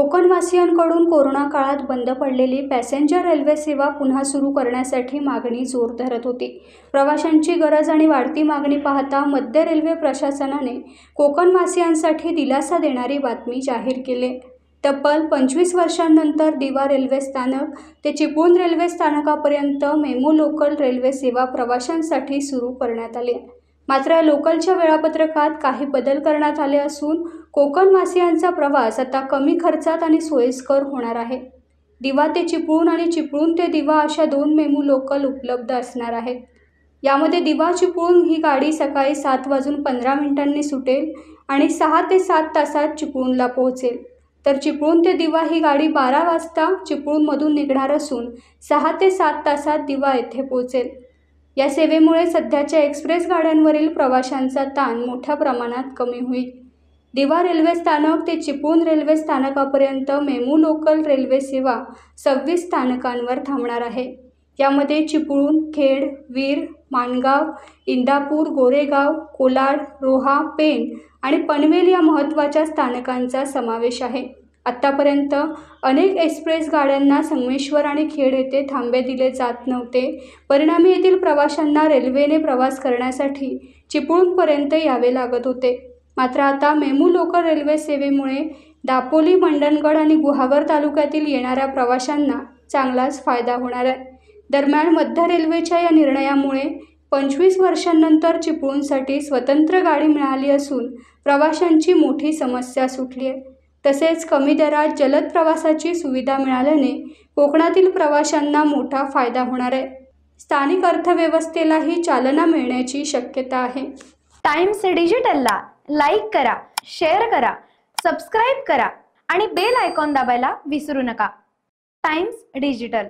कोकणवासियांकडून corona काळात बंद पडलेली पॅसेंजर रेल्वे सेवा पुन्हा सुरू करण्यासाठी मागणी जोर धरत होती। प्रवाशांची गरज आणि वाढती मागणी पाहता मध्य रेल्वे प्रशासनाने कोकणवासियांसाठी दिलासा देणारी बातमी जाहीर केली। तब्बल 25 वर्षांनंतर दिवा रेल्वे स्थानक ते चिपळूण रेल्वे स्थानकापर्यंत मेमू लोकल रेल्वे सेवा प्रवाशांसाठी सुरू करण्यात आली। मात्र लोकलच्या वेळापत्रकात काही बदल करण्यात आले असून कोकणवासियांचा प्रवास आता कमी खर्चात आणि सोयीस्कर होणार आहे। दिवा ते चिपळूण आणि चिपळूण ते दिवा अशा 2 मेमू लोकल उपलब्ध असणार आहेत। यामध्ये दिवा चिपळूण ही गाडी सकाळी 7:15 सुटेल आणि 6 ते 7 तासात चिपळूणला पोहोचेल, तर चिपळूण ते दिवा ही गाडी 12 वाजता चिपळूणमधून निघणार असून 6 ते 7 तासात दिवा येथे पोहोचेल। या सेवेमुळे सध्याच्या एक्सप्रेस गाड्यांवरील प्रवाशांचा ताण मोठ्या प्रमाणात कमी होईल। दिवा रेल्वे स्थानक ते चिपळूण रेल्वे स्थानकापर्यंत मेमू लोकल रेल्वे सेवा 26 स्थानकांवर थांबणार आहे। यामध्ये चिपळूण, खेड, वीर, माणगाव, इंदापूर, गोरेगाव, कोलाड, रोहा, पेण आणि पनवेल या महत्त्वाच्या स्थानकांचा समावेश आहे। आत्तापर्यंत अनेक एक्सप्रेस गाड्यांना संगमेश्वर आणि खेड येथे थांबे दिले जात नव्हते। परिणामी येथील प्रवाशांना रेल्वेने प्रवास करण्यासाठी चिपळूणपर्यंत यावे लागत होते। मात्र आता मेमू लोकल रेल्वे सेवेमुळे दापोली, मंडणगड आणि गुहागर तालुक्यातील येणाऱ्या प्रवाशांना चांगलाच फायदा होणार आहे। दरम्यान मध्य रेल्वेच्या या निर्णयामुळे 25 वर्षांनंतर चिपळूणसाठी स्वतंत्र गाडी मिळाली असून प्रवाशांची मोठी समस्या सुटली आहे। तसेच कमी दरात जलद प्रवासाची सुविधा मिळाल्याने कोकणातील प्रवाशांना मोठा फायदा होणार आहे। स्थानिक अर्थव्यवस्थेलाही चालना मिळण्याची शक्यता आहे। टाइम्स डिजिटलला लाईक करा, शेअर करा, सबस्क्राईब करा आणि बेल आयकॉन दाबायला विसरू नका। Times digital.